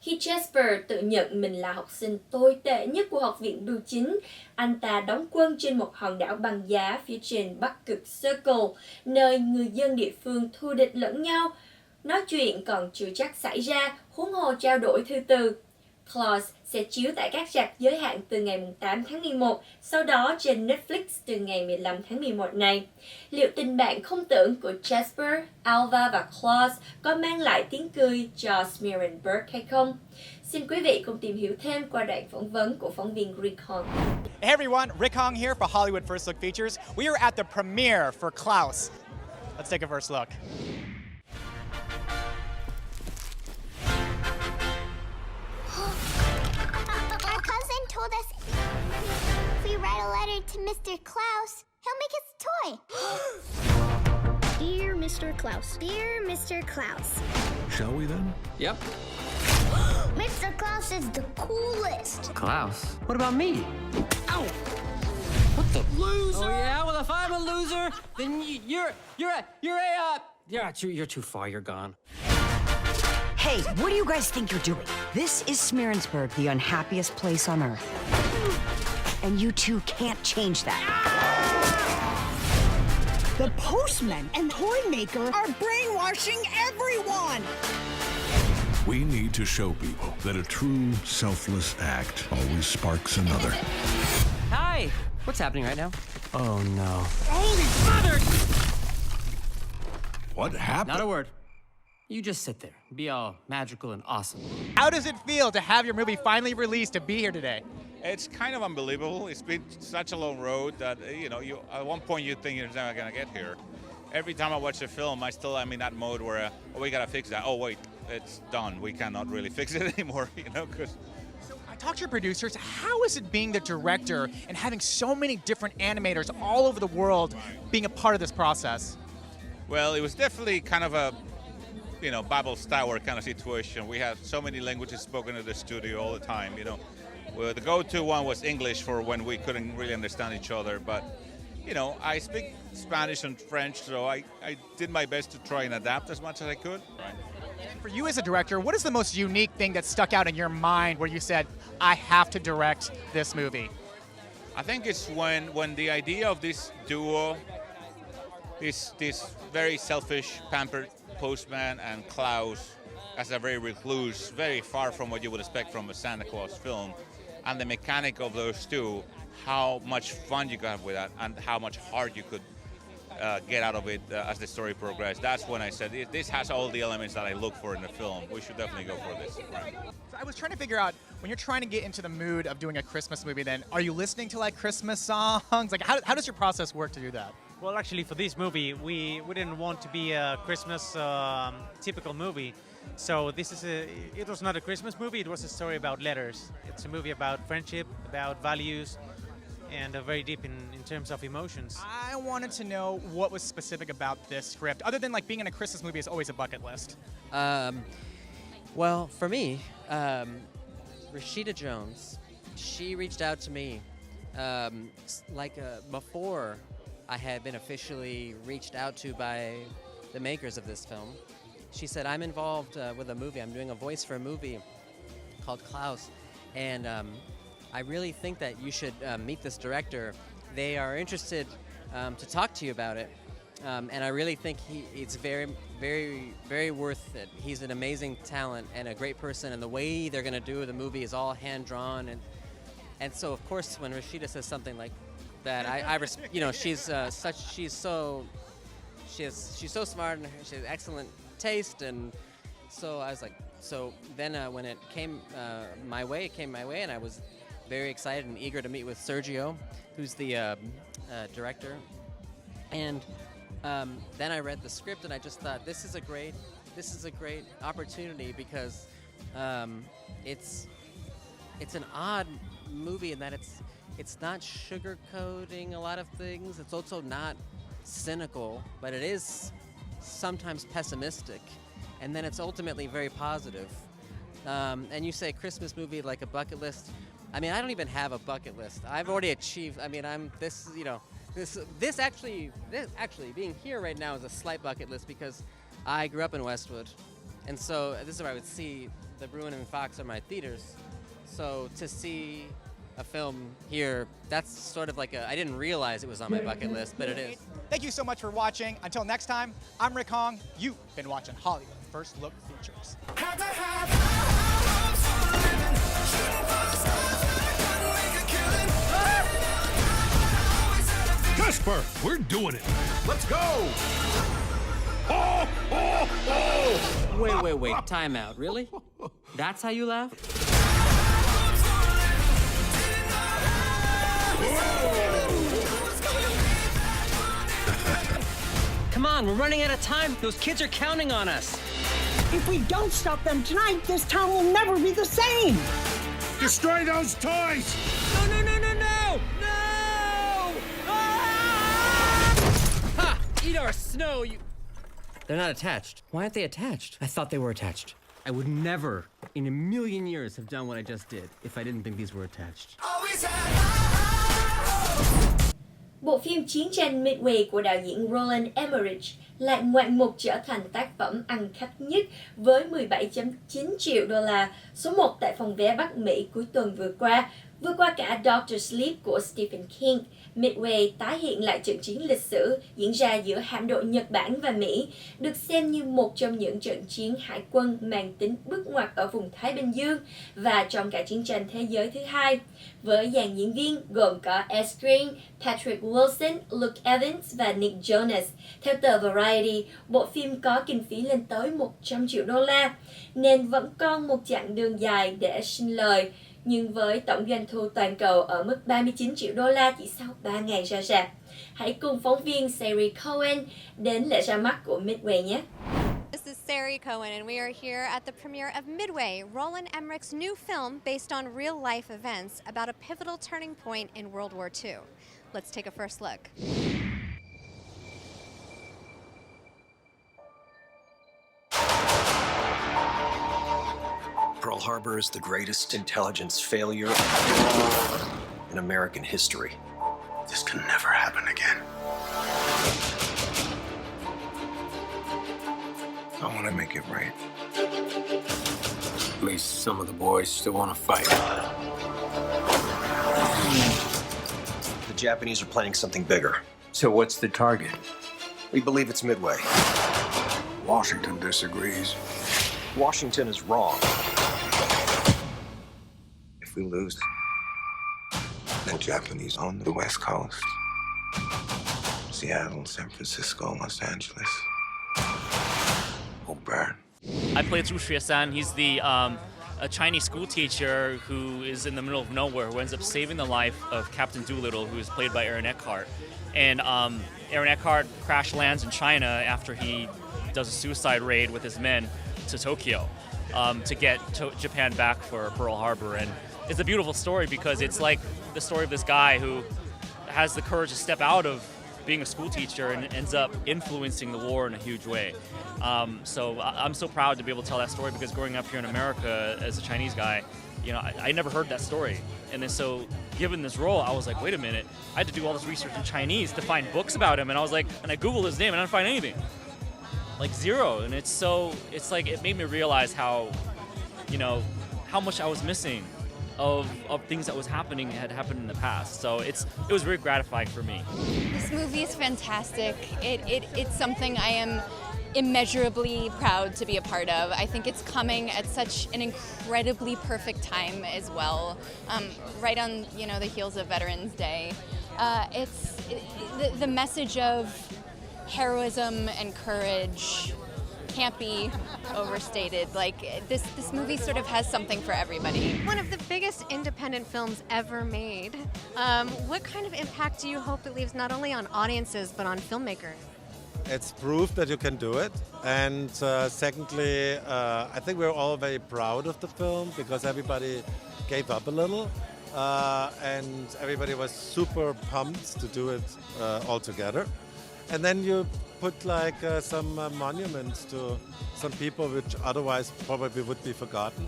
Khi Jasper tự nhận mình là học sinh tồi tệ nhất của học viện bưu chính, anh ta đóng quân trên một hòn đảo băng giá phía trên Bắc Cực Circle, nơi người dân địa phương thù địch lẫn nhau. Nói chuyện còn chưa chắc xảy ra, huống hồ trao đổi thư từ. Klaus sẽ chiếu tại các rạp giới hạn từ ngày 8 tháng 11, sau đó trên Netflix từ ngày 15 tháng 11 này. Liệu tình bạn không tưởng của Jasper, Alva và Klaus có mang lại tiếng cười cho Smearenberg hay không? Xin quý vị cùng tìm hiểu thêm qua đoạn phỏng vấn của phóng viên Rick Hong. Hey everyone, Rick Hong here for Hollywood First Look Features. We are at the premiere for Klaus. Let's take a first look. Our cousin told us if we write a letter to Mr. Klaus, he'll make us a toy. Dear Mr. Klaus. Dear Mr. Klaus. Shall we then? Yep. Mr. Klaus is the coolest. Klaus? What about me? Ow! What the loser? Oh yeah. Well, if I'm a loser, then you're too far. You're gone. Hey, what do you guys think you're doing? This is Smearenberg, the unhappiest place on earth. And you two can't change that. The postman and toy maker are brainwashing everyone! We need to show people that a true selfless act always sparks another. Hi. What's happening right now? Oh no. Holy mother! What happened? Not a word. You just sit there, be all magical and awesome. How does it feel to have your movie finally released, to be here today? It's kind of unbelievable. It's been such a long road that, you at one point you think you're never going to get here. Every time I watch a film, I still am in that mode where, we got to fix that. Oh, wait, it's done. We cannot really fix it anymore, because... So I talked to your producers. How is it being the director and having so many different animators all over the world being a part of this process? Well, it was definitely kind of a, Babel's Tower kind of situation. We had so many languages spoken in the studio all the time, Well, the go-to one was English for when we couldn't really understand each other, but, I speak Spanish and French, so I did my best to try and adapt as much as I could. For you as a director, what is the most unique thing that stuck out in your mind where you said, I have to direct this movie? I think it's when the idea of this duo, this very selfish, pampered postman and Klaus as a very recluse, very far from what you would expect from a Santa Claus film, and the mechanic of those two, how much fun you could have with that and how much heart you could get out of it as the story progressed. That's when I said, this has all the elements that I look for in a film. We should definitely go for this. Right. So I was trying to figure out, when you're trying to get into the mood of doing a Christmas movie, then are you listening to like Christmas songs? Like how does your process work to do that? Well, actually, for this movie, we didn't want to be a Christmas typical movie. So it was not a Christmas movie, it was a story about letters. It's a movie about friendship, about values, and very deep in terms of emotions. I wanted to know what was specific about this script, other than like being in a Christmas movie is always a bucket list. Well, for me, Rashida Jones, she reached out to me before I had been officially reached out to by the makers of this film. She said, I'm involved with a movie. I'm doing a voice for a movie called Klaus, and I really think that you should meet this director. They are interested to talk to you about it, and I really think it's very, very, very worth it. He's an amazing talent and a great person, and the way they're going to do the movie is all hand-drawn, and so, of course, when Rashida says something like that, she's so smart and she has excellent taste, and so I was like, so then when it came my way, and I was very excited and eager to meet with Sergio, who's the director, and then I read the script and I just thought this is a great opportunity because it's an odd movie in that it's not sugarcoating a lot of things. It's also not cynical, but it is sometimes pessimistic, and then it's ultimately very positive. And you say Christmas movie like a bucket list. I mean, I don't even have a bucket list. I've already achieved. I mean, this actually being here right now is a slight bucket list because I grew up in Westwood, And so this is where I would see The Bruin and Fox are my theaters. So to see a film here, that's sort of like I didn't realize it was on my bucket list, but it is. Thank you so much for watching. Until next time, I'm Rick Hong. You've been watching Hollywood First Look Features. Casper, we're doing it. Let's go. Wait, time out, really? That's how you laugh? Come on, we're running out of time. Those kids are counting on us. If we don't stop them tonight, this town will never be the same. Destroy those toys. No! Ah! Ha! Eat our snow, you... They're not attached. Why aren't they attached? I thought they were attached. I would never, in a million years, have done what I just did if I didn't think these were attached. Bộ phim Chiến tranh Midway của đạo diễn Roland Emmerich lại ngoạn mục trở thành tác phẩm ăn khách nhất với 17.9 triệu đô la, số 1 tại phòng vé Bắc Mỹ cuối tuần vừa qua, vượt qua cả Doctor Sleep của Stephen King. Midway tái hiện lại trận chiến lịch sử diễn ra giữa hạm đội Nhật Bản và Mỹ, được xem như một trong những trận chiến hải quân mang tính bước ngoặt ở vùng Thái Bình Dương và trong cả chiến tranh thế giới thứ hai. Với dàn diễn viên gồm có Ed Skrein, Patrick Wilson, Luke Evans và Nick Jonas. Theo tờ Variety, bộ phim có kinh phí lên tới 100 triệu đô la, nên vẫn còn một chặng đường dài để sinh lời. Nhưng với tổng doanh thu toàn cầu ở mức 39 triệu đô la chỉ sau 3 ngày ra rạp. Hãy cùng phóng viên Sari Cohen đến lễ ra mắt của Midway nhé. This is Sari Cohen, and we are here at the premiere of Midway, Roland Emmerich's new film based on real-life events about a pivotal turning point in World War II. Let's take a first look. Pearl Harbor is the greatest intelligence failure in American history. This can never happen again. I want to make it right. At least some of the boys still want to fight. The Japanese are planning something bigger. So what's the target? We believe it's Midway. Washington disagrees. Washington is wrong. If we lose, The Japanese own the West Coast. Seattle, San Francisco, Los Angeles. Will burn. I played Zhu Xuesan. He's a Chinese school teacher who is in the middle of nowhere, who ends up saving the life of Captain Doolittle, who is played by Aaron Eckhart. And Aaron Eckhart crash lands in China after he does a suicide raid with his men to Tokyo to get Japan back for Pearl Harbor. And it's a beautiful story because it's like the story of this guy who has the courage to step out of being a school teacher and ends up influencing the war in a huge way. So I'm so proud to be able to tell that story because growing up here in America as a Chinese guy, you know, I never heard that story. And then so given this role, I was like, wait a minute, I had to do all this research in Chinese to find books about him. And I was like, and I Googled his name and I didn't find anything. Like zero. And it's like, it made me realize how, you know, how much I was missing of things that had happened in the past. So it was very gratifying for me. This movie is fantastic. It's something I am immeasurably proud to be a part of. I think it's coming at such an incredibly perfect time as well, right on the heels of Veterans Day. The message of heroism and courage can't be overstated. Like this movie sort of has something for everybody. One of the biggest independent films ever made. What kind of impact do you hope it leaves not only on audiences but on filmmakers? It's proof that you can do it. And secondly, I think we're all very proud of the film because everybody gave up a little. And everybody was super pumped to do it all together. And then you put like some monuments to some people which otherwise probably would be forgotten,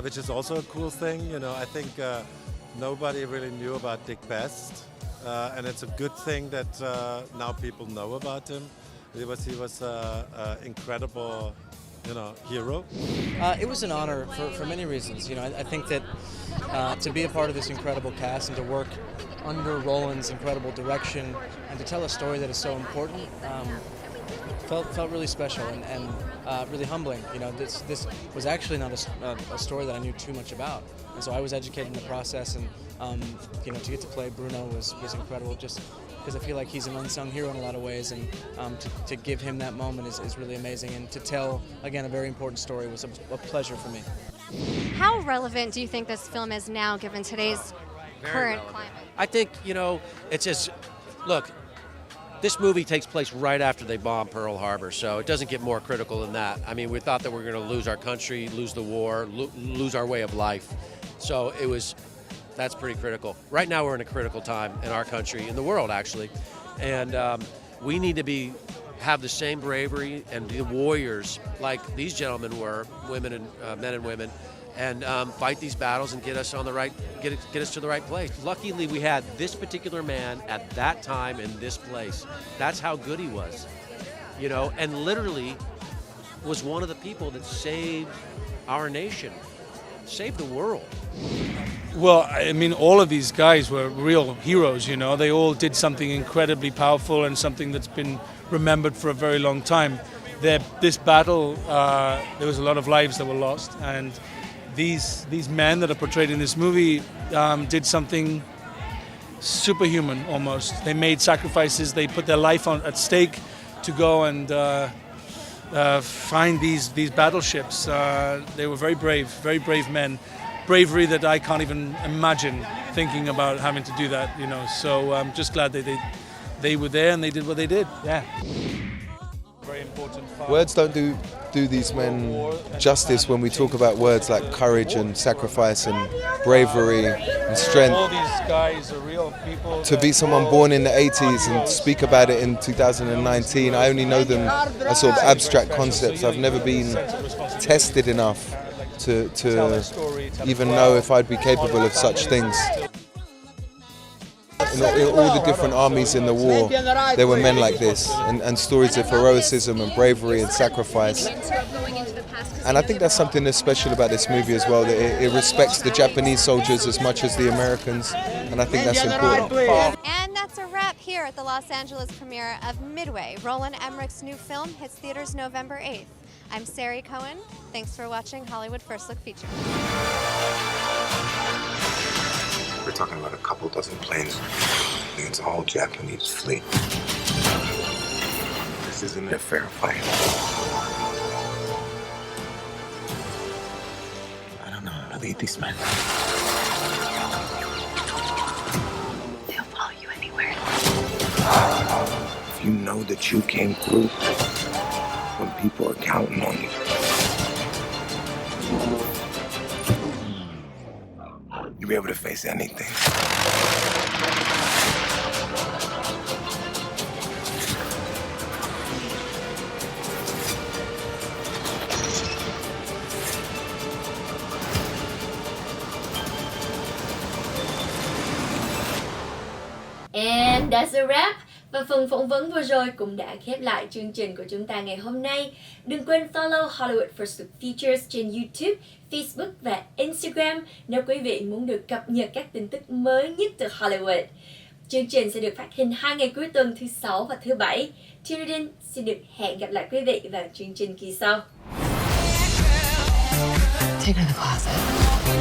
which is also a cool thing. You know, I think nobody really knew about Dick Best, and it's a good thing that now people know about him. He was an incredible hero? It was an honor for many reasons. I think that to be a part of this incredible cast and to work under Roland's incredible direction and to tell a story that is so important felt really special and really humbling. This was actually not a story that I knew too much about, and so I was educated in the process. And to get to play Bruno was incredible, just because I feel like he's an unsung hero in a lot of ways, and to give him that moment is really amazing. And to tell again a very important story was a pleasure for me. How relevant do you think this film is now, given today's current climate? I think, it's just, look, this movie takes place right after they bombed Pearl Harbor, so it doesn't get more critical than that. I mean, we thought that we were going to lose our country, lose the war, lose our way of life. So that's pretty critical. Right now we're in a critical time in our country, in the world actually, and we need to have the same bravery and be warriors like these gentlemen were, women and men and women, and fight these battles and get us to the right place. Luckily, we had this particular man at that time in this place. That's how good he was, and literally was one of the people that saved our nation, saved the world. Well, I mean, all of these guys were real heroes, They all did something incredibly powerful and something that's been remembered for a very long time. This battle, there was a lot of lives that were lost, and these men that are portrayed in this movie did something superhuman almost. They made sacrifices. They put their life at stake to go and find these battleships. They were very brave men. Bravery that I can't even imagine thinking about having to do that, So I'm just glad that they were there and they did what they did. Yeah. Very important part. Words don't do these men justice when we talk about words like courage and sacrifice and bravery and strength. All these guys are real people. To be someone born in the 80s and speak about it in 2019, I only know them as sort of abstract concepts. I've never been tested enough to even know if I'd be capable of such things. In all the different armies in the war, there were men like this, and stories of heroism and bravery and sacrifice. And I think that's something that's special about this movie as well, that it respects the Japanese soldiers as much as the Americans, and I think that's important. And that's a wrap here at the Los Angeles premiere of Midway. Roland Emmerich's new film hits theaters November 8th. I'm Sari Cohen. Thanks for watching Hollywood First Look Feature. We're talking about a couple dozen planes against a whole Japanese fleet. This isn't a fair fight. I don't know how to lead these men. They'll follow you anywhere. If you know that you came through when people are counting on you, you'll be able to face anything. And that's a wrap. Và phần phỏng vấn vừa rồi cũng đã khép lại chương trình của chúng ta ngày hôm nay. Đừng quên follow Hollywood First Look Features trên YouTube, Facebook và Instagram nếu quý vị muốn được cập nhật các tin tức mới nhất từ Hollywood. Chương trình sẽ được phát hình 2 ngày cuối tuần, thứ Sáu và thứ Bảy. Tino Dinh xin được hẹn gặp lại quý vị vào chương trình kỳ sau. Take her to the closet. Oh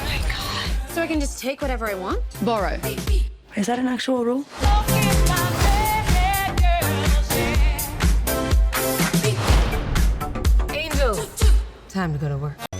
my God. So I can just take whatever I want? Borrow. Is that an actual rule? Angel. Time to go to work.